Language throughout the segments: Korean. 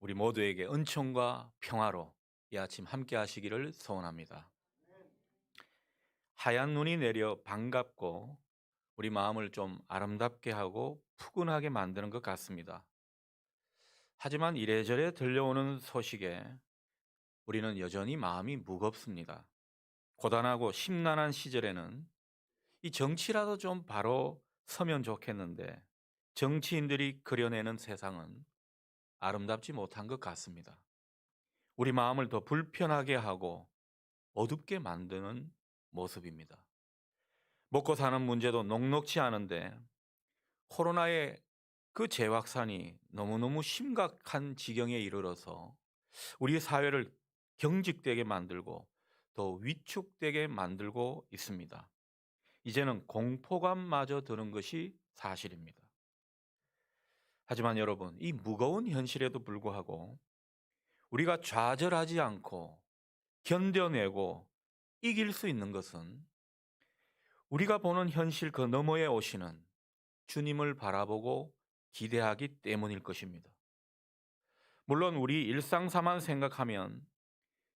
우리 모두에게 은총과 평화로 이 아침 함께 하시기를 소원합니다. 하얀 눈이 내려 반갑고 우리 마음을 좀 아름답게 하고 푸근하게 만드는 것 같습니다. 하지만 이래저래 들려오는 소식에 우리는 여전히 마음이 무겁습니다. 고단하고 심란한 시절에는 이 정치라도 좀 바로 서면 좋겠는데 정치인들이 그려내는 세상은 아름답지 못한 것 같습니다. 우리 마음을 더 불편하게 하고 어둡게 만드는 모습입니다. 먹고 사는 문제도 녹록치 않은데 코로나의 그 재확산이 너무너무 심각한 지경에 이르러서 우리 사회를 경직되게 만들고 더 위축되게 만들고 있습니다. 이제는 공포감마저 드는 것이 사실입니다. 하지만 여러분, 이 무거운 현실에도 불구하고 우리가 좌절하지 않고 견뎌내고 이길 수 있는 것은 우리가 보는 현실 그 너머에 오시는 주님을 바라보고 기대하기 때문일 것입니다. 물론 우리 일상사만 생각하면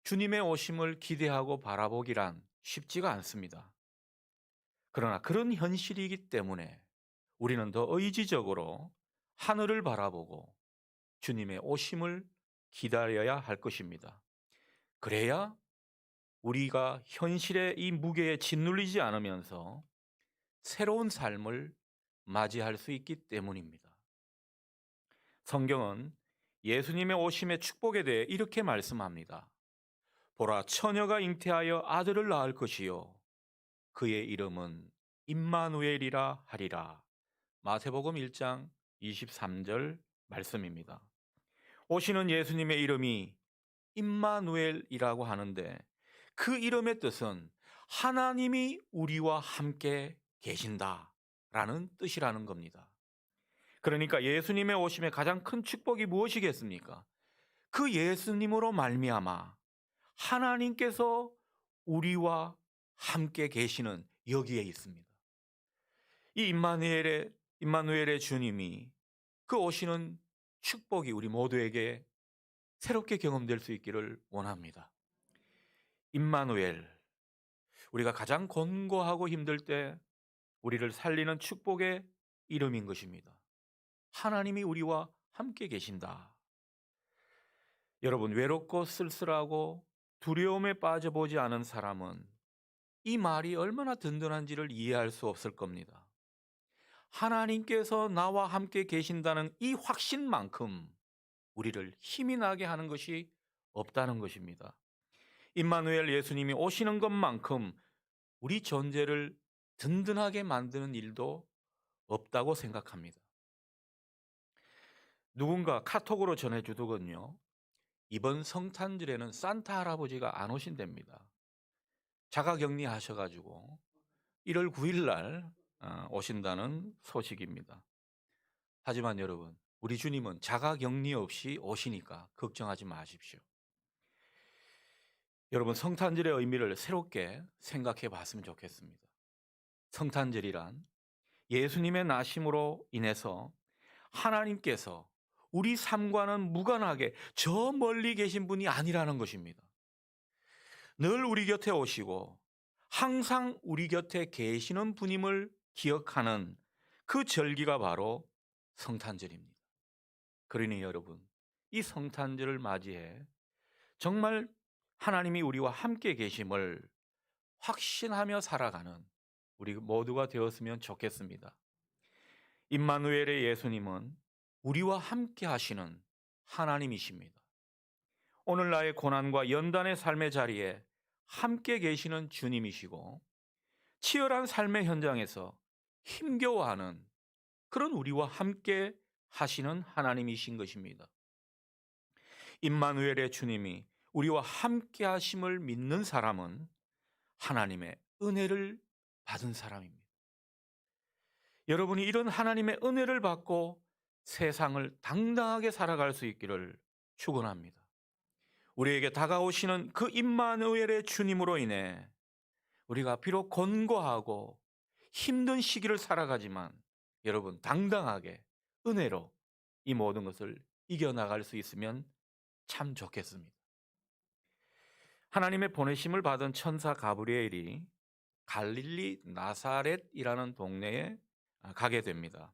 주님의 오심을 기대하고 바라보기란 쉽지가 않습니다. 그러나 그런 현실이기 때문에 우리는 더 의지적으로 하늘을 바라보고 주님의 오심을 기다려야 할 것입니다. 그래야 우리가 현실의 이 무게에 짓눌리지 않으면서 새로운 삶을 맞이할 수 있기 때문입니다. 성경은 예수님의 오심의 축복에 대해 이렇게 말씀합니다. 보라, 처녀가 잉태하여 아들을 낳을 것이요 그의 이름은 임마누엘이라 하리라. 마태복음 1장 23절 말씀입니다. 오시는 예수님의 이름이 임마누엘이라고 하는데 그 이름의 뜻은 하나님이 우리와 함께 계신다라는 뜻이라는 겁니다. 그러니까 예수님의 오심의 가장 큰 축복이 무엇이겠습니까? 그 예수님으로 말미암아 하나님께서 우리와 함께 계시는 여기에 있습니다. 이 임마누엘의 주님이 그 오시는 축복이 우리 모두에게 새롭게 경험될 수 있기를 원합니다. 임마누엘, 우리가 가장 곤고하고 힘들 때 우리를 살리는 축복의 이름인 것입니다. 하나님이 우리와 함께 계신다. 여러분, 외롭고 쓸쓸하고 두려움에 빠져보지 않은 사람은 이 말이 얼마나 든든한지를 이해할 수 없을 겁니다. 하나님께서 나와 함께 계신다는 이 확신만큼 우리를 힘이 나게 하는 것이 없다는 것입니다. 임마누엘 예수님이 오시는 것만큼 우리 존재를 든든하게 만드는 일도 없다고 생각합니다. 누군가 카톡으로 전해주더군요. 이번 성탄절에는 산타 할아버지가 안 오신답니다. 자가격리 하셔가지고 1월 9일 날 오신다는 소식입니다. 하지만 여러분, 우리 주님은 자가격리 없이 오시니까 걱정하지 마십시오. 여러분, 성탄절의 의미를 새롭게 생각해 봤으면 좋겠습니다. 성탄절이란 예수님의 나심으로 인해서 하나님께서 우리 삶과는 무관하게 저 멀리 계신 분이 아니라는 것입니다. 늘 우리 곁에 오시고 항상 우리 곁에 계시는 분임을 기억하는 그 절기가 바로 성탄절입니다. 그러니 여러분, 이 성탄절을 맞이해 정말 하나님이 우리와 함께 계심을 확신하며 살아가는 우리 모두가 되었으면 좋겠습니다. 임마누엘의 예수님은 우리와 함께 하시는 하나님이십니다. 오늘 나의 고난과 연단의 삶의 자리에 함께 계시는 주님이시고 치열한 삶의 현장에서 힘겨워하는 그런 우리와 함께 하시는 하나님이신 것입니다. 임마누엘의 주님이 우리와 함께 하심을 믿는 사람은 하나님의 은혜를 받은 사람입니다. 여러분이 이런 하나님의 은혜를 받고 세상을 당당하게 살아갈 수 있기를 축원합니다. 우리에게 다가오시는 그 임마누엘의 주님으로 인해 우리가 비록 곤고하고 힘든 시기를 살아가지만 여러분 당당하게 은혜로 이 모든 것을 이겨나갈 수 있으면 참 좋겠습니다. 하나님의 보내심을 받은 천사 가브리엘이 갈릴리 나사렛이라는 동네에 가게 됩니다.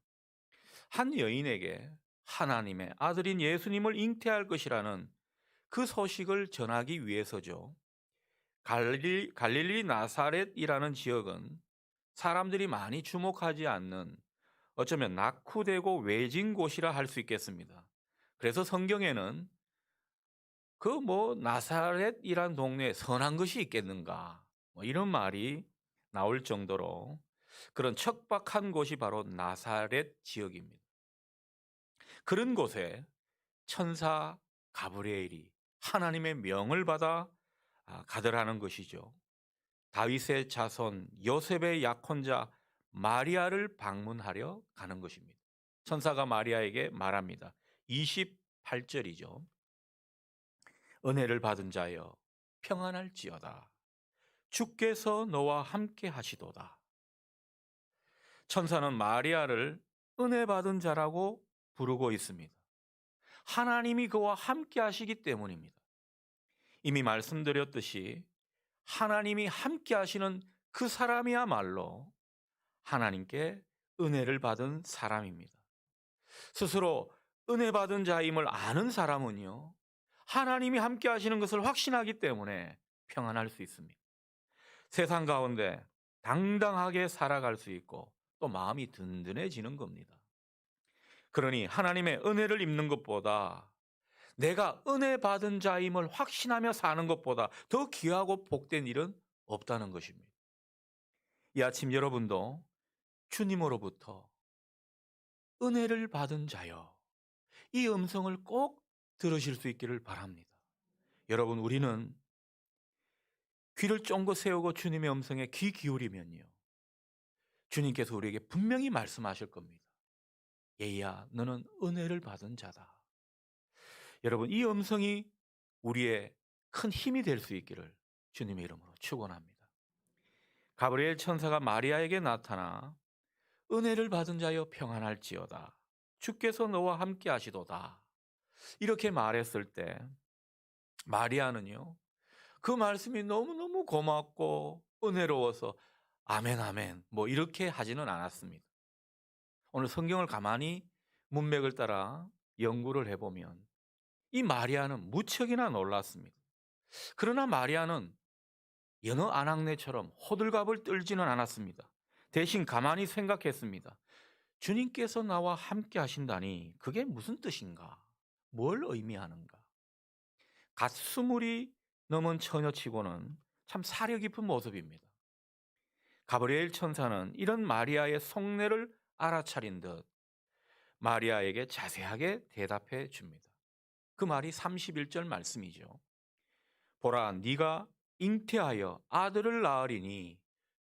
한 여인에게 하나님의 아들인 예수님을 잉태할 것이라는 그 소식을 전하기 위해서죠. 갈릴리 나사렛이라는 지역은 사람들이 많이 주목하지 않는, 어쩌면 낙후되고 외진 곳이라 할 수 있겠습니다. 그래서 성경에는 나사렛이란 동네에 선한 것이 있겠는가, 이런 말이 나올 정도로 그런 척박한 곳이 바로 나사렛 지역입니다. 그런 곳에 천사 가브리엘이 하나님의 명을 받아 가더라는 것이죠. 다윗의 자손 요셉의 약혼자 마리아를 방문하려 가는 것입니다. 천사가 마리아에게 말합니다. 28절이죠. 은혜를 받은 자여 평안할지어다. 주께서 너와 함께 하시도다. 천사는 마리아를 은혜 받은 자라고 부르고 있습니다. 하나님이 그와 함께 하시기 때문입니다. 이미 말씀드렸듯이 하나님이 함께 하시는 그 사람이야말로 하나님께 은혜를 받은 사람입니다. 스스로 은혜 받은 자임을 아는 사람은요, 하나님이 함께 하시는 것을 확신하기 때문에 평안할 수 있습니다. 세상 가운데 당당하게 살아갈 수 있고 또 마음이 든든해지는 겁니다. 그러니 하나님의 은혜를 입는 것보다 내가 은혜 받은 자임을 확신하며 사는 것보다 더 귀하고 복된 일은 없다는 것입니다. 이 아침 여러분도 주님으로부터 은혜를 받은 자여, 이 음성을 꼭 들으실 수 있기를 바랍니다. 여러분, 우리는 귀를 쫑긋 세우고 주님의 음성에 귀 기울이면요, 주님께서 우리에게 분명히 말씀하실 겁니다. 얘야, 너는 은혜를 받은 자다. 여러분, 이 음성이 우리의 큰 힘이 될 수 있기를 주님의 이름으로 축원합니다. 가브리엘 천사가 마리아에게 나타나 은혜를 받은 자여 평안할지어다. 주께서 너와 함께 하시도다. 이렇게 말했을 때 마리아는요, 그 말씀이 너무너무 고맙고 은혜로워서 아멘 아멘 이렇게 하지는 않았습니다. 오늘 성경을 가만히 문맥을 따라 연구를 해보면 이 마리아는 무척이나 놀랐습니다. 그러나 마리아는 여느 아낙네처럼 호들갑을 떨지는 않았습니다. 대신 가만히 생각했습니다. 주님께서 나와 함께 하신다니 그게 무슨 뜻인가? 뭘 의미하는가? 갓 20이 넘은 처녀치고는 참 사려 깊은 모습입니다. 가브리엘 천사는 이런 마리아의 속내를 알아차린 듯 마리아에게 자세하게 대답해 줍니다. 그 말이 31절 말씀이죠. 보라, 네가 잉태하여 아들을 낳으리니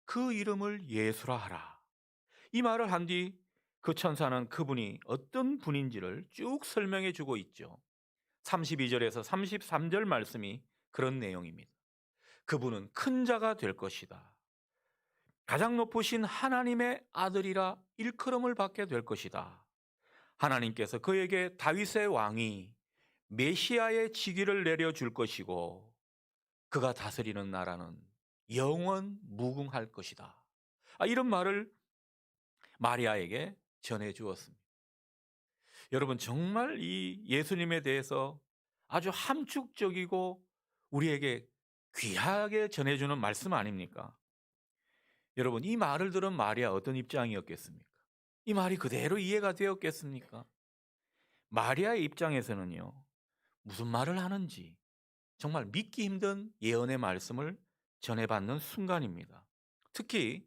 그 이름을 예수라 하라. 이 말을 한 뒤 그 천사는 그분이 어떤 분인지를 쭉 설명해 주고 있죠. 32절에서 33절 말씀이 그런 내용입니다. 그분은 큰 자가 될 것이다. 가장 높으신 하나님의 아들이라 일컬음을 받게 될 것이다. 하나님께서 그에게 다윗의 왕이 메시아의 직위를 내려줄 것이고 그가 다스리는 나라는 영원 무궁할 것이다. 이런 말을 마리아에게 전해 주었습니다. 여러분, 정말 이 예수님에 대해서 아주 함축적이고 우리에게 귀하게 전해주는 말씀 아닙니까? 여러분, 이 말을 들은 마리아 어떤 입장이었겠습니까? 이 말이 그대로 이해가 되었겠습니까? 마리아의 입장에서는요, 무슨 말을 하는지 정말 믿기 힘든 예언의 말씀을 전해받는 순간입니다. 특히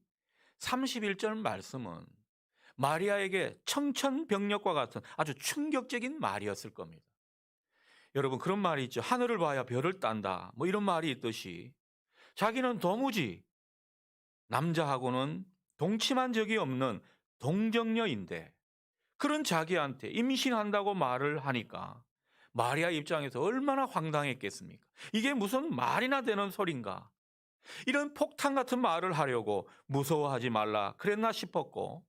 31절 말씀은 마리아에게 청천벽력과 같은 아주 충격적인 말이었을 겁니다. 여러분, 그런 말이 있죠. 하늘을 봐야 별을 딴다. 이런 말이 있듯이 자기는 도무지 남자하고는 동침한 적이 없는 동정녀인데 그런 자기한테 임신한다고 말을 하니까 마리아 입장에서 얼마나 황당했겠습니까? 이게 무슨 말이나 되는 소린가? 이런 폭탄 같은 말을 하려고 무서워하지 말라 그랬나 싶었고,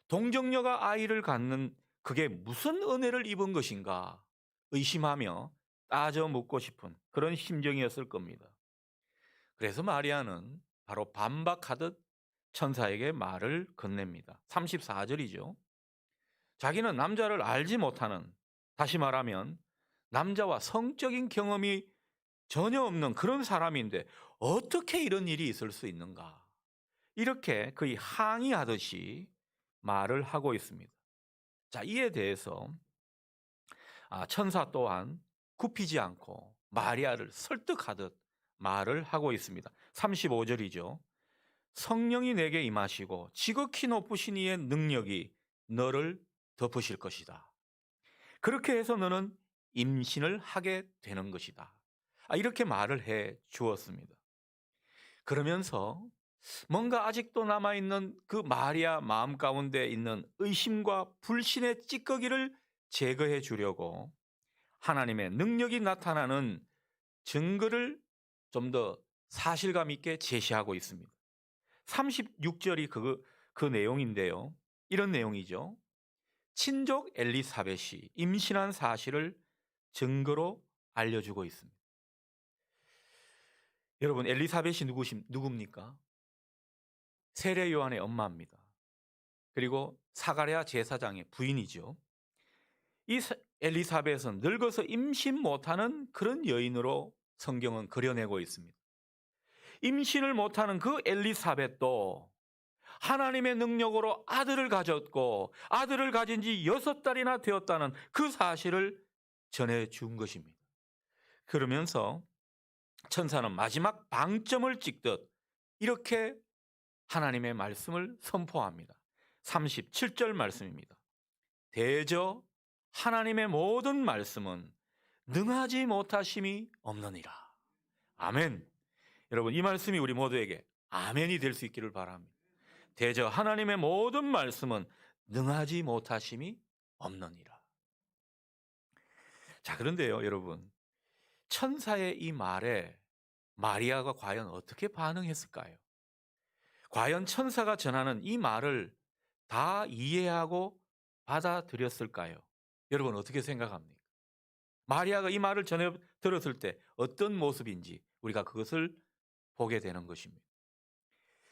동정녀가 아이를 갖는 그게 무슨 은혜를 입은 것인가 의심하며 따져 묻고 싶은 그런 심정이었을 겁니다. 그래서 마리아는 바로 반박하듯 천사에게 말을 건넵니다. 34절이죠. 자기는 남자를 알지 못하는, 다시 말하면 남자와 성적인 경험이 전혀 없는 그런 사람인데 어떻게 이런 일이 있을 수 있는가? 이렇게 거의 항의하듯이 말을 하고 있습니다. 자, 이에 대해서 천사 또한 굽히지 않고 마리아를 설득하듯 말을 하고 있습니다. 35절이죠. 성령이 내게 임하시고 지극히 높으신 이의 능력이 너를 덮으실 것이다. 그렇게 해서 너는 임신을 하게 되는 것이다. 이렇게 말을 해 주었습니다. 그러면서 뭔가 아직도 남아있는 그 마리아 마음 가운데 있는 의심과 불신의 찌꺼기를 제거해 주려고 하나님의 능력이 나타나는 증거를 좀 더 사실감 있게 제시하고 있습니다. 36절이 그 내용인데요. 이런 내용이죠. 친족 엘리사벳이 임신한 사실을 증거로 알려주고 있습니다. 여러분, 엘리사벳이 누굽니까? 세례 요한의 엄마입니다. 그리고 사가랴 제사장의 부인이죠. 이 엘리사벳은 늙어서 임신 못하는 그런 여인으로 성경은 그려내고 있습니다. 임신을 못하는 그 엘리사벳도 하나님의 능력으로 아들을 가졌고 아들을 가진 지 6달이나 되었다는 그 사실을 전해준 것입니다. 그러면서 천사는 마지막 방점을 찍듯 이렇게 하나님의 말씀을 선포합니다. 37절 말씀입니다. 대저 하나님의 모든 말씀은 능하지 못하심이 없느니라. 아멘. 여러분, 이 말씀이 우리 모두에게 아멘이 될 수 있기를 바랍니다. 대저 하나님의 모든 말씀은 능하지 못하심이 없느니라. 자, 그런데요, 여러분, 천사의 이 말에 마리아가 과연 어떻게 반응했을까요? 과연 천사가 전하는 이 말을 다 이해하고 받아들였을까요? 여러분, 어떻게 생각합니까? 마리아가 이 말을 전해 들었을 때 어떤 모습인지 우리가 그것을 보게 되는 것입니다.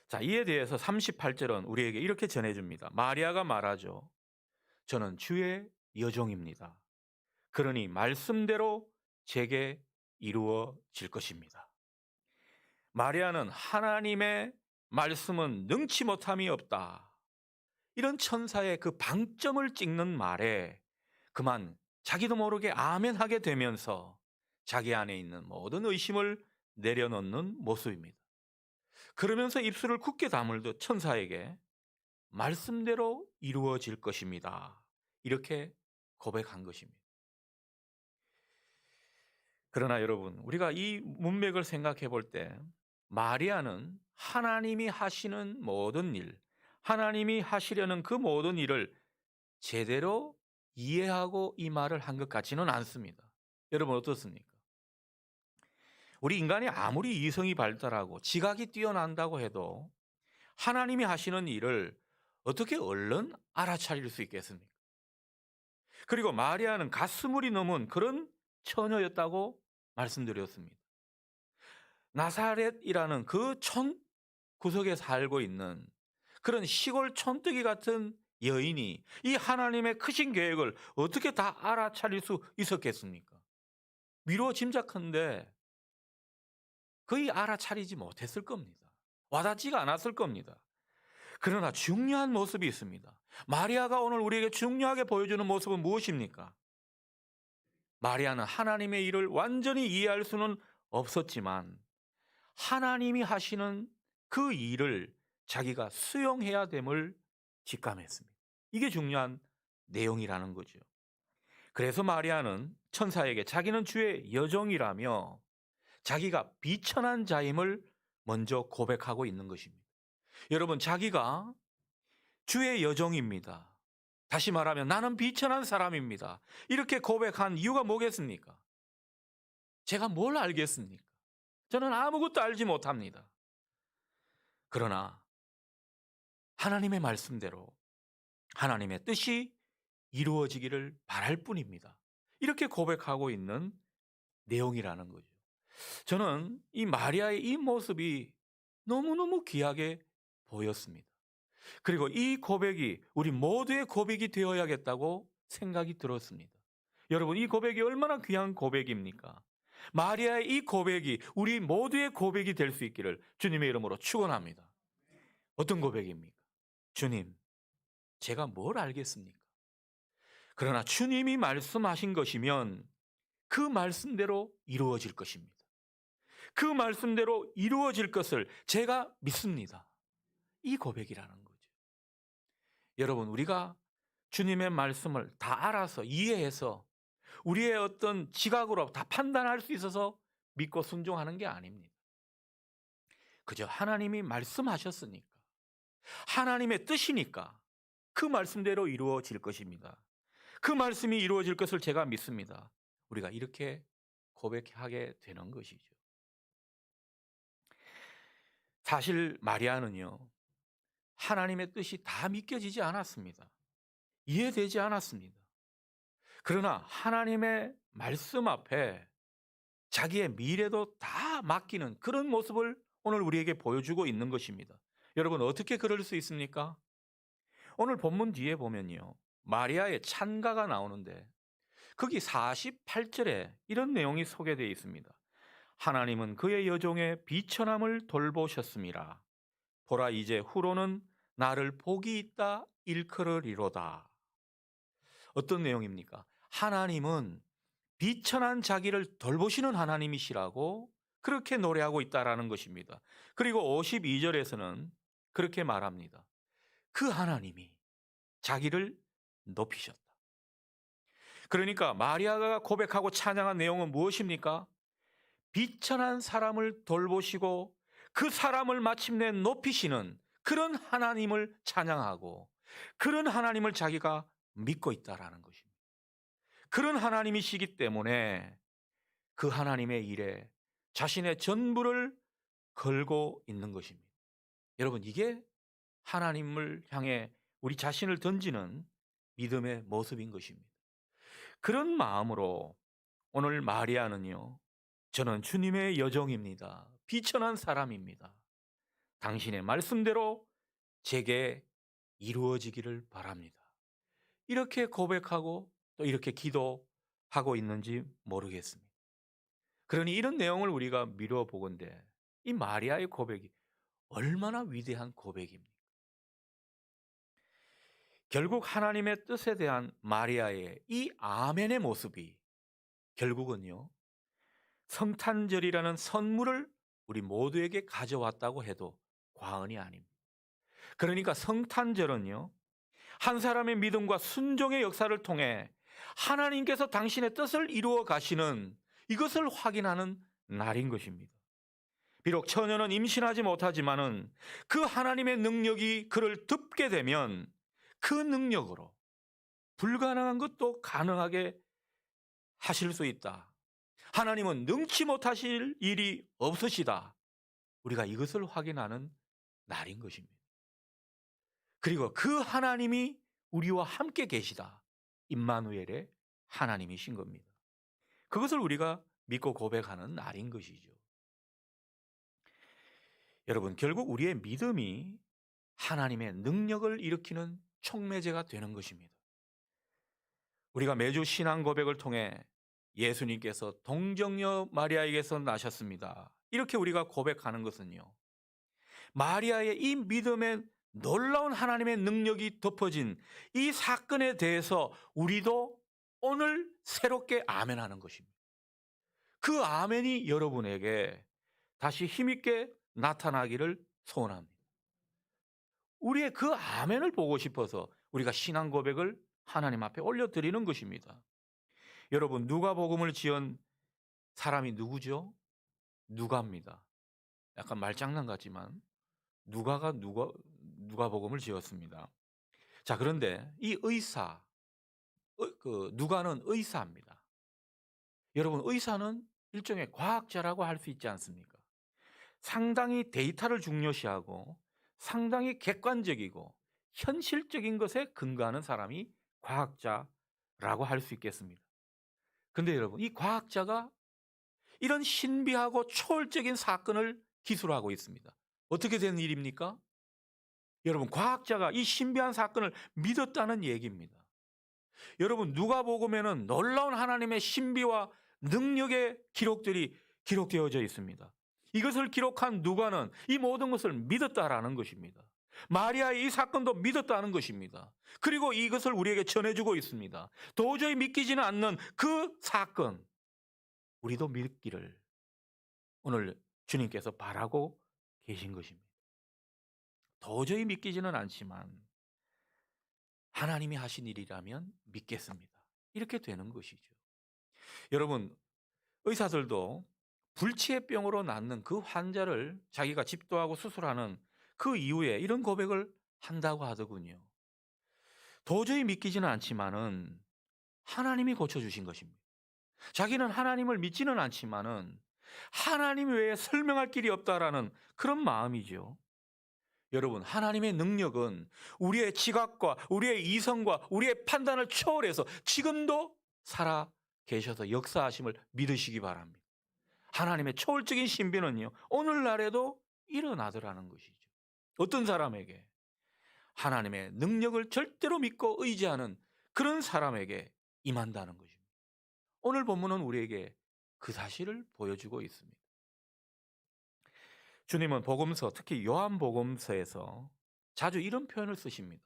자, 이에 대해서 38절은 우리에게 이렇게 전해줍니다. 마리아가 말하죠. 저는 주의 여종입니다. 그러니 말씀대로 제게 이루어질 것입니다. 마리아는 하나님의 말씀은 능치 못함이 없다. 이런 천사의 그 방점을 찍는 말에 그만 자기도 모르게 아멘하게 되면서 자기 안에 있는 모든 의심을 내려놓는 모습입니다. 그러면서 입술을 굳게 다물듯 천사에게 말씀대로 이루어질 것입니다. 이렇게 고백한 것입니다. 그러나 여러분, 우리가 이 문맥을 생각해 볼 때 마리아는 하나님이 하시는 모든 일, 하나님이 하시려는 그 모든 일을 제대로 이해하고 이 말을 한 것 같지는 않습니다. 여러분, 어떻습니까? 우리 인간이 아무리 이성이 발달하고 지각이 뛰어난다고 해도 하나님이 하시는 일을 어떻게 얼른 알아차릴 수 있겠습니까? 그리고 마리아는 가스물이 넘은 그런 처녀였다고 말씀드렸습니다. 나사렛이라는 그 촌 구석에 살고 있는 그런 시골 촌뜨기 같은 여인이 이 하나님의 크신 계획을 어떻게 다 알아차릴 수 있었겠습니까? 미루어 짐작컨대 거의 알아차리지 못했을 겁니다. 와닿지가 않았을 겁니다. 그러나 중요한 모습이 있습니다. 마리아가 오늘 우리에게 중요하게 보여주는 모습은 무엇입니까? 마리아는 하나님의 일을 완전히 이해할 수는 없었지만 하나님이 하시는 그 일을 자기가 수용해야 됨을 직감했습니다. 이게 중요한 내용이라는 거죠. 그래서 마리아는 천사에게 자기는 주의 여종이라며 자기가 비천한 자임을 먼저 고백하고 있는 것입니다. 여러분, 자기가 주의 여종입니다. 다시 말하면 나는 비천한 사람입니다. 이렇게 고백한 이유가 뭐겠습니까? 제가 뭘 알겠습니까? 저는 아무것도 알지 못합니다. 그러나 하나님의 말씀대로 하나님의 뜻이 이루어지기를 바랄 뿐입니다. 이렇게 고백하고 있는 내용이라는 거죠. 저는 이 마리아의 이 모습이 너무너무 귀하게 보였습니다. 그리고 이 고백이 우리 모두의 고백이 되어야겠다고 생각이 들었습니다. 여러분, 이 고백이 얼마나 귀한 고백입니까? 마리아의 이 고백이 우리 모두의 고백이 될 수 있기를 주님의 이름으로 축원합니다. 어떤 고백입니까? 주님, 제가 뭘 알겠습니까? 그러나 주님이 말씀하신 것이면 그 말씀대로 이루어질 것입니다. 그 말씀대로 이루어질 것을 제가 믿습니다. 이 고백이라는 거죠. 여러분, 우리가 주님의 말씀을 다 알아서 이해해서 우리의 어떤 지각으로 다 판단할 수 있어서 믿고 순종하는 게 아닙니다. 그저 하나님이 말씀하셨으니까, 하나님의 뜻이니까 그 말씀대로 이루어질 것입니다. 그 말씀이 이루어질 것을 제가 믿습니다. 우리가 이렇게 고백하게 되는 것이죠. 사실 마리아는요, 하나님의 뜻이 다 믿겨지지 않았습니다. 이해되지 않았습니다. 그러나 하나님의 말씀 앞에 자기의 미래도 다 맡기는 그런 모습을 오늘 우리에게 보여주고 있는 것입니다. 여러분, 어떻게 그럴 수 있습니까? 오늘 본문 뒤에 보면요, 마리아의 찬가가 나오는데 거기 48절에 이런 내용이 소개되어 있습니다. 하나님은 그의 여종의 비천함을 돌보셨음이라. 보라, 이제 후로는 나를 복이 있다 일컬으리로다. 어떤 내용입니까? 하나님은 비천한 자기를 돌보시는 하나님이시라고 그렇게 노래하고 있다라는 것입니다. 그리고 52절에서는 그렇게 말합니다. 그 하나님이 자기를 높이셨다. 그러니까 마리아가 고백하고 찬양한 내용은 무엇입니까? 비천한 사람을 돌보시고 그 사람을 마침내 높이시는 그런 하나님을 찬양하고 그런 하나님을 자기가 믿고 있다라는 것입니다. 그런 하나님이시기 때문에 그 하나님의 일에 자신의 전부를 걸고 있는 것입니다. 여러분, 이게 하나님을 향해 우리 자신을 던지는 믿음의 모습인 것입니다. 그런 마음으로 오늘 마리아는요, 저는 주님의 여종입니다. 비천한 사람입니다. 당신의 말씀대로 제게 이루어지기를 바랍니다. 이렇게 고백하고 또 이렇게 기도하고 있는지 모르겠습니다. 그러니 이런 내용을 우리가 미루어 보건대 이 마리아의 고백이 얼마나 위대한 고백입니까? 결국 하나님의 뜻에 대한 마리아의 이 아멘의 모습이 결국은요, 성탄절이라는 선물을 우리 모두에게 가져왔다고 해도 과언이 아닙니다. 그러니까 성탄절은요, 한 사람의 믿음과 순종의 역사를 통해 하나님께서 당신의 뜻을 이루어 가시는 이것을 확인하는 날인 것입니다. 비록 처녀는 임신하지 못하지만은 그 하나님의 능력이 그를 덮게 되면 그 능력으로 불가능한 것도 가능하게 하실 수 있다. 하나님은 능치 못하실 일이 없으시다. 우리가 이것을 확인하는 날인 것입니다. 그리고 그 하나님이 우리와 함께 계시다. 임마누엘의 하나님이신 겁니다. 그것을 우리가 믿고 고백하는 날인 것이죠. 여러분, 결국 우리의 믿음이 하나님의 능력을 일으키는 촉매제가 되는 것입니다. 우리가 매주 신앙 고백을 통해 예수님께서 동정녀 마리아에게서 나셨습니다. 이렇게 우리가 고백하는 것은요, 마리아의 이 믿음에 놀라운 하나님의 능력이 덮어진 이 사건에 대해서 우리도 오늘 새롭게 아멘하는 것입니다. 그 아멘이 여러분에게 다시 힘있게 나타나기를 소원합니다. 우리의 그 아멘을 보고 싶어서 우리가 신앙 고백을 하나님 앞에 올려드리는 것입니다. 여러분, 누가복음을 지은 사람이 누구죠? 누가입니다. 약간 말장난 같지만 누가가 누가복음을 지었습니다. 자, 그런데 이 의사, 누가는 의사입니다. 여러분, 의사는 일종의 과학자라고 할 수 있지 않습니까? 상당히 데이터를 중요시하고 상당히 객관적이고 현실적인 것에 근거하는 사람이 과학자라고 할 수 있겠습니다. 근데 여러분, 이 과학자가 이런 신비하고 초월적인 사건을 기술하고 있습니다. 어떻게 된 일입니까? 여러분, 과학자가 이 신비한 사건을 믿었다는 얘기입니다. 여러분, 누가복음에는 놀라운 하나님의 신비와 능력의 기록들이 기록되어져 있습니다. 이것을 기록한 누가는 이 모든 것을 믿었다라는 것입니다. 마리아의 이 사건도 믿었다는 것입니다. 그리고 이것을 우리에게 전해주고 있습니다. 도저히 믿기지는 않는 그 사건, 우리도 믿기를 오늘 주님께서 바라고 계신 것입니다. 도저히 믿기지는 않지만 하나님이 하신 일이라면 믿겠습니다. 이렇게 되는 것이죠. 여러분, 의사들도 불치의 병으로 낫는 그 환자를 자기가 집도하고 수술하는 그 이후에 이런 고백을 한다고 하더군요. 도저히 믿기지는 않지만은 하나님이 고쳐주신 것입니다. 자기는 하나님을 믿지는 않지만은 하나님 외에 설명할 길이 없다라는 그런 마음이죠. 여러분, 하나님의 능력은 우리의 지각과 우리의 이성과 우리의 판단을 초월해서 지금도 살아 계셔서 역사하심을 믿으시기 바랍니다. 하나님의 초월적인 신비는요, 오늘날에도 일어나더라는 것이죠. 어떤 사람에게? 하나님의 능력을 절대로 믿고 의지하는 그런 사람에게 임한다는 것입니다. 오늘 본문은 우리에게 그 사실을 보여주고 있습니다. 주님은 복음서, 특히 요한복음서에서 자주 이런 표현을 쓰십니다.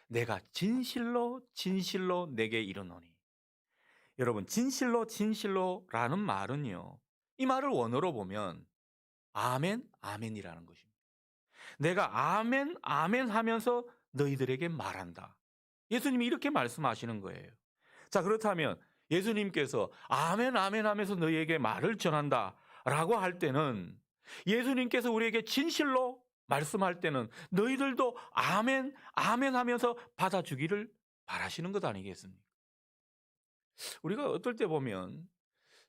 내가 진실로 진실로 내게 이르노니. 여러분, 진실로 진실로라는 말은요, 이 말을 원어로 보면 아멘 아멘이라는 것입니다. 내가 아멘 아멘 하면서 너희들에게 말한다. 예수님이 이렇게 말씀하시는 거예요. 자, 그렇다면 예수님께서 아멘 아멘 하면서 너희에게 말을 전한다 라고 할 때는, 예수님께서 우리에게 진실로 말씀할 때는 너희들도 아멘 아멘 하면서 받아주기를 바라시는 것 아니겠습니까? 우리가 어떨 때 보면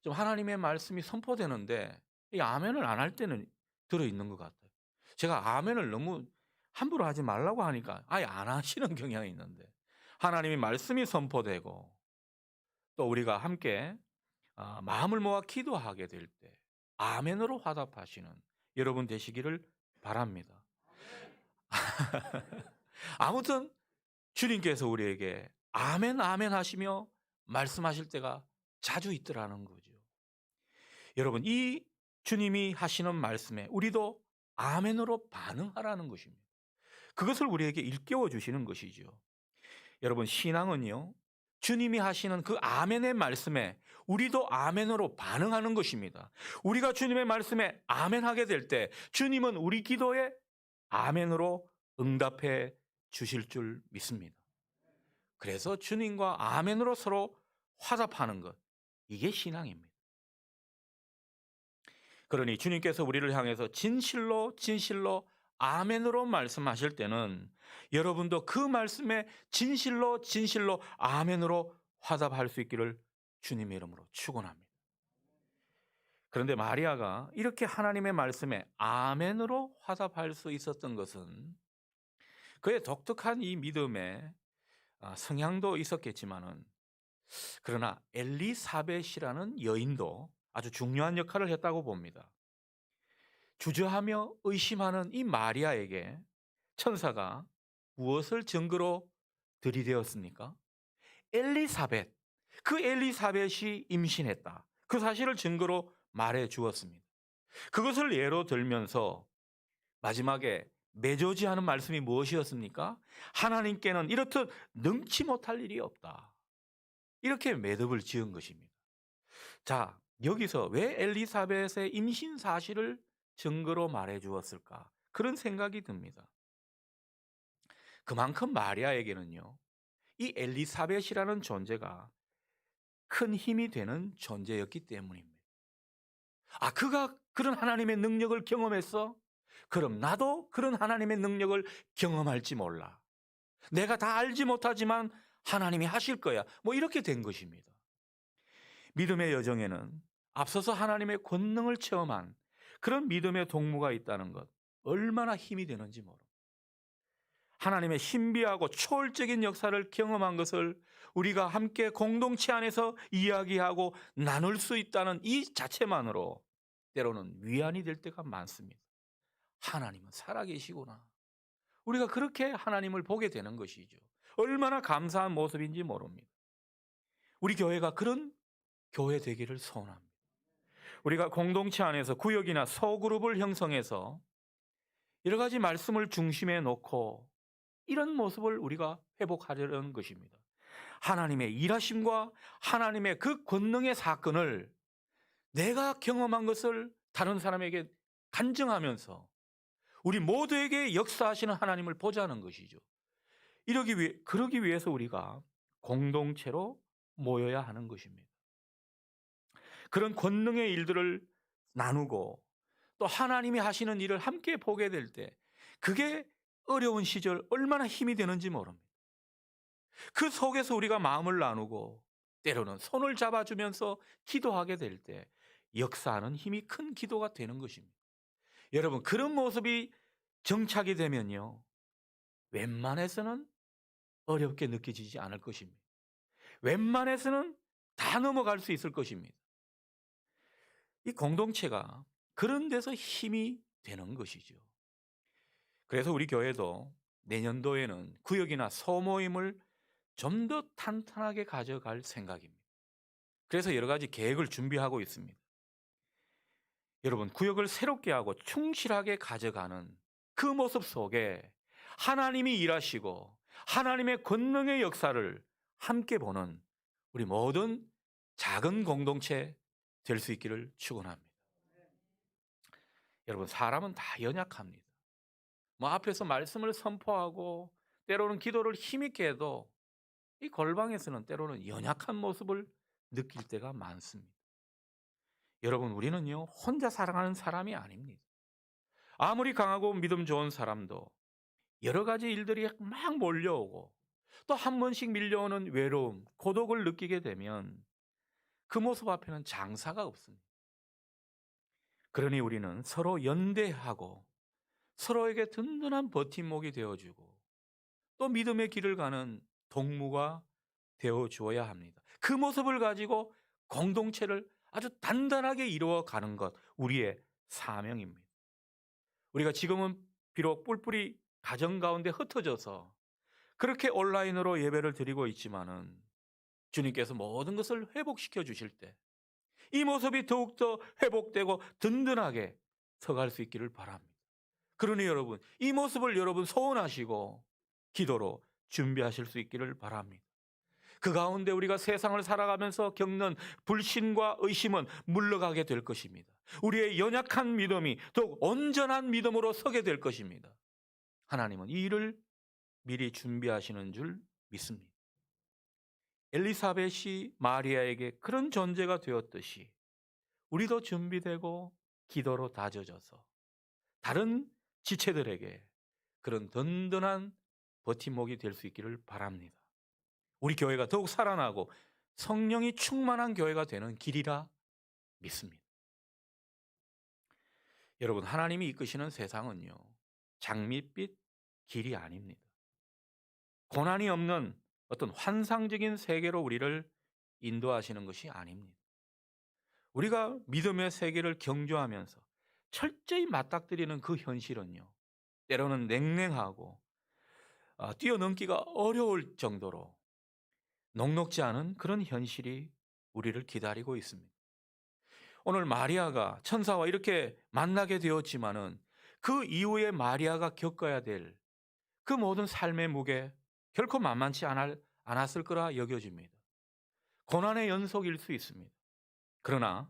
좀 하나님의 말씀이 선포되는데 이 아멘을 안 할 때는 들어있는 것 같아요. 제가 아멘을 너무 함부로 하지 말라고 하니까 아예 안 하시는 경향이 있는데, 하나님의 말씀이 선포되고 또 우리가 함께 마음을 모아 기도하게 될 때 아멘으로 화답하시는 여러분 되시기를 바랍니다. 아무튼 주님께서 우리에게 아멘 아멘 하시며 말씀하실 때가 자주 있더라는 거죠. 여러분, 이 주님이 하시는 말씀에 우리도 아멘으로 반응하라는 것입니다. 그것을 우리에게 일깨워 주시는 것이죠. 여러분, 신앙은요, 주님이 하시는 그 아멘의 말씀에 우리도 아멘으로 반응하는 것입니다. 우리가 주님의 말씀에 아멘하게 될 때 주님은 우리 기도에 아멘으로 응답해 주실 줄 믿습니다. 그래서 주님과 아멘으로 서로 화답하는 것, 이게 신앙입니다. 그러니 주님께서 우리를 향해서 진실로 진실로 아멘으로 말씀하실 때는 여러분도 그 말씀에 진실로 진실로 아멘으로 화답할 수 있기를 주님의 이름으로 축원합니다. 그런데 마리아가 이렇게 하나님의 말씀에 아멘으로 화답할 수 있었던 것은 그의 독특한 이 믿음에 성향도 있었겠지만은, 그러나 엘리사벳이라는 여인도 아주 중요한 역할을 했다고 봅니다. 주저하며 의심하는 이 마리아에게 천사가 무엇을 증거로 들이대었습니까? 엘리사벳, 그 엘리사벳이 임신했다, 그 사실을 증거로 말해 주었습니다. 그것을 예로 들면서 마지막에 매조지하는 말씀이 무엇이었습니까? 하나님께는 이렇듯 능치 못할 일이 없다, 이렇게 매듭을 지은 것입니다. 자, 여기서 왜 엘리사벳의 임신 사실을 증거로 말해 주었을까? 그런 생각이 듭니다. 그만큼 마리아에게는요, 이 엘리사벳이라는 존재가 큰 힘이 되는 존재였기 때문입니다. 그가 그런 하나님의 능력을 경험했어? 그럼 나도 그런 하나님의 능력을 경험할지 몰라. 내가 다 알지 못하지만 하나님이 하실 거야. 이렇게 된 것입니다. 믿음의 여정에는 앞서서 하나님의 권능을 체험한 그런 믿음의 동무가 있다는 것, 얼마나 힘이 되는지 모릅니다. 하나님의 신비하고 초월적인 역사를 경험한 것을 우리가 함께 공동체 안에서 이야기하고 나눌 수 있다는 이 자체만으로 때로는 위안이 될 때가 많습니다. 하나님은 살아계시구나. 우리가 그렇게 하나님을 보게 되는 것이죠. 얼마나 감사한 모습인지 모릅니다. 우리 교회가 그런 교회 되기를 소원합니다. 우리가 공동체 안에서 구역이나 소그룹을 형성해서 여러 가지 말씀을 중심에 놓고 이런 모습을 우리가 회복하려는 것입니다. 하나님의 일하심과 하나님의 그 권능의 사건을 내가 경험한 것을 다른 사람에게 간증하면서 우리 모두에게 역사하시는 하나님을 보자는 것이죠. 그러기 위해서 우리가 공동체로 모여야 하는 것입니다. 그런 권능의 일들을 나누고 또 하나님이 하시는 일을 함께 보게 될 때 그게 어려운 시절 얼마나 힘이 되는지 모릅니다. 그 속에서 우리가 마음을 나누고 때로는 손을 잡아주면서 기도하게 될 때 역사하는 힘이 큰 기도가 되는 것입니다. 여러분, 그런 모습이 정착이 되면요, 웬만해서는 어렵게 느껴지지 않을 것입니다. 웬만해서는 다 넘어갈 수 있을 것입니다. 이 공동체가 그런 데서 힘이 되는 것이죠. 그래서 우리 교회도 내년도에는 구역이나 소모임을 좀 더 탄탄하게 가져갈 생각입니다. 그래서 여러 가지 계획을 준비하고 있습니다. 여러분, 구역을 새롭게 하고 충실하게 가져가는 그 모습 속에 하나님이 일하시고 하나님의 권능의 역사를 함께 보는 우리 모든 작은 공동체 될 수 있기를 축원합니다. 여러분, 사람은 다 연약합니다. 앞에서 말씀을 선포하고 때로는 기도를 힘있게 해도 이 골방에서는 때로는 연약한 모습을 느낄 때가 많습니다. 여러분, 우리는요, 혼자 살아가는 사람이 아닙니다. 아무리 강하고 믿음 좋은 사람도 여러 가지 일들이 막 몰려오고 또 한 번씩 밀려오는 외로움, 고독을 느끼게 되면 그 모습 앞에는 장사가 없습니다. 그러니 우리는 서로 연대하고 서로에게 든든한 버팀목이 되어주고 또 믿음의 길을 가는 동무가 되어 주어야 합니다. 그 모습을 가지고 공동체를 아주 단단하게 이루어 가는 것, 우리의 사명입니다. 우리가 지금은 비록 뿔뿔이 가정 가운데 흩어져서 그렇게 온라인으로 예배를 드리고 있지만은 주님께서 모든 것을 회복시켜 주실 때 이 모습이 더욱더 회복되고 든든하게 서갈 수 있기를 바랍니다. 그러니 여러분, 이 모습을 여러분 소원하시고 기도로 준비하실 수 있기를 바랍니다. 그 가운데 우리가 세상을 살아가면서 겪는 불신과 의심은 물러가게 될 것입니다. 우리의 연약한 믿음이 더욱 온전한 믿음으로 서게 될 것입니다. 하나님은 이 일을 미리 준비하시는 줄 믿습니다. 엘리사벳이 마리아에게 그런 존재가 되었듯이 우리도 준비되고 기도로 다져져서 다른 지체들에게 그런 든든한 버팀목이 될 수 있기를 바랍니다. 우리 교회가 더욱 살아나고 성령이 충만한 교회가 되는 길이라 믿습니다. 여러분, 하나님이 이끄시는 세상은요, 장밋빛 길이 아닙니다. 고난이 없는 어떤 환상적인 세계로 우리를 인도하시는 것이 아닙니다. 우리가 믿음의 세계를 경주하면서 철저히 맞닥뜨리는 그 현실은요, 때로는 냉랭하고 뛰어넘기가 어려울 정도로 녹록지 않은 그런 현실이 우리를 기다리고 있습니다. 오늘 마리아가 천사와 이렇게 만나게 되었지만은 그 이후에 마리아가 겪어야 될 그 모든 삶의 무게 결코 만만치 않았을 거라 여겨집니다. 고난의 연속일 수 있습니다. 그러나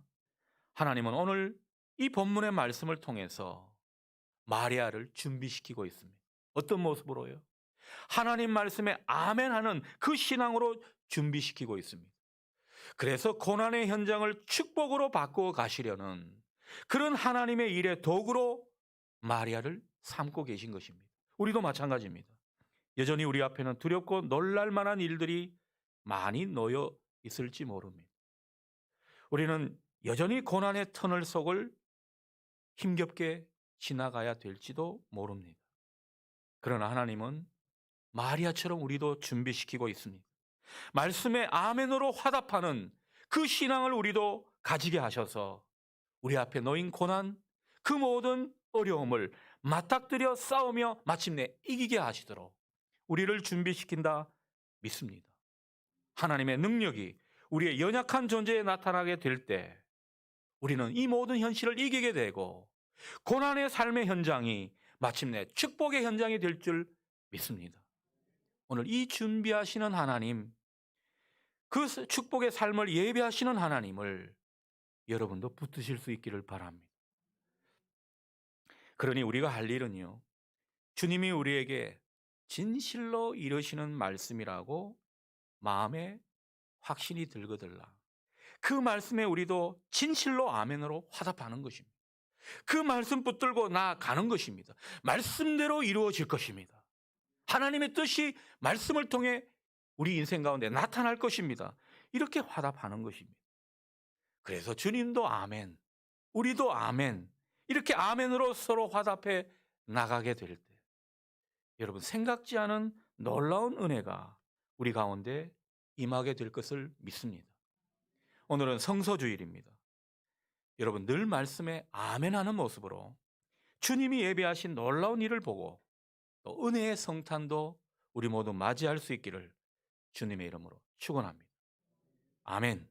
하나님은 오늘 이 본문의 말씀을 통해서 마리아를 준비시키고 있습니다. 어떤 모습으로요? 하나님 말씀에 아멘하는 그 신앙으로 준비시키고 있습니다. 그래서 고난의 현장을 축복으로 바꾸어 가시려는 그런 하나님의 일의 도구로 마리아를 삼고 계신 것입니다. 우리도 마찬가지입니다. 여전히 우리 앞에는 두렵고 놀랄 만한 일들이 많이 놓여 있을지 모릅니다. 우리는 여전히 고난의 터널 속을 힘겹게 지나가야 될지도 모릅니다. 그러나 하나님은 마리아처럼 우리도 준비시키고 있습니다. 말씀에 아멘으로 화답하는 그 신앙을 우리도 가지게 하셔서 우리 앞에 놓인 고난, 그 모든 어려움을 맞닥뜨려 싸우며 마침내 이기게 하시도록 우리를 준비시킨다 믿습니다. 하나님의 능력이 우리의 연약한 존재에 나타나게 될 때 우리는 이 모든 현실을 이기게 되고 고난의 삶의 현장이 마침내 축복의 현장이 될 줄 믿습니다. 오늘 이 준비하시는 하나님, 그 축복의 삶을 예배하시는 하나님을 여러분도 붙드실 수 있기를 바랍니다. 그러니 우리가 할 일은요, 주님이 우리에게 진실로 이루시는 말씀이라고 마음에 확신이 들거들라. 그 말씀에 우리도 진실로 아멘으로 화답하는 것입니다. 그 말씀 붙들고 나아가는 것입니다. 말씀대로 이루어질 것입니다. 하나님의 뜻이 말씀을 통해 우리 인생 가운데 나타날 것입니다. 이렇게 화답하는 것입니다. 그래서 주님도 아멘, 우리도 아멘, 이렇게 아멘으로 서로 화답해 나가게 될 때 여러분 생각지 않은 놀라운 은혜가 우리 가운데 임하게 될 것을 믿습니다. 오늘은 성서주일입니다. 여러분 늘 말씀에 아멘하는 모습으로 주님이 예배하신 놀라운 일을 보고 또 은혜의 성탄도 우리 모두 맞이할 수 있기를 주님의 이름으로 축원합니다. 아멘.